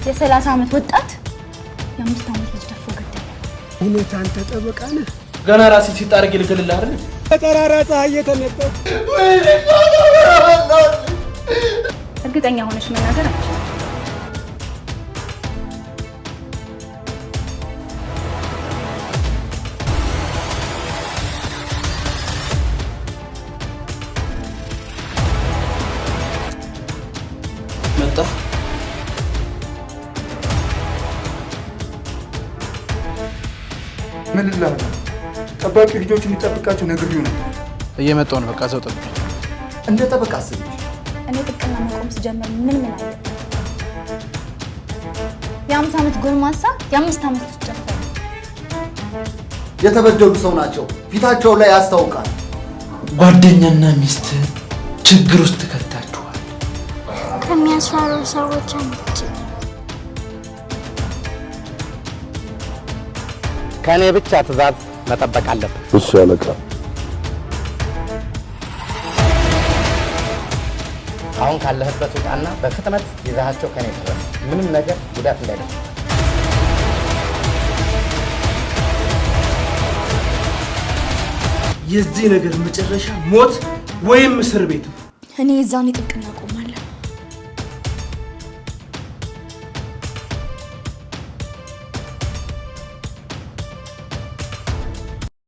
የ30 ዓመት ወጣት የ5 ዓመት ልጅ ደፍሮ ገደለ። እውነት አንተ ጠበቃ ነህ? ገና ራሴ ሲጣርግ ልክልልህ አይደል? ተራራ ፀሐይ የተነጠቀ እርግጠኛ ሆነሽ መናገር አትችልም። መጣ ምን ይላል? ጠባቂ ልጆች እንዲጠብቃቸው ነግሬው ነበር። እየመጣሁ ነው። በቃ ሰው ጠብቂ። እንደ ጠበቃ አስቢ። እኔ ጥቅና መቆም ስጀምር ምን አለ? የ50 ዓመት ጎልማሳ የ5 ዓመት ልጅ ደፈረ። የተበደሉ ሰው ናቸው፣ ፊታቸው ላይ ያስታውቃል። ጓደኛና ሚስት ችግር ውስጥ ከታችኋል። ከሚያስፈሩ ሰዎች አንቺ ከኔ ብቻ ትዕዛዝ መጠበቅ አለብን። እሺ አለቃ። አሁን ካለህበት ውጣና በፍጥነት ይዛሃቸው ከኔ ድረስ ምንም ነገር ጉዳት እንዳይደርስ። የዚህ ነገር መጨረሻ ሞት ወይም እስር ቤት። እኔ የዛኔ ጥቅና ቆማለሁ።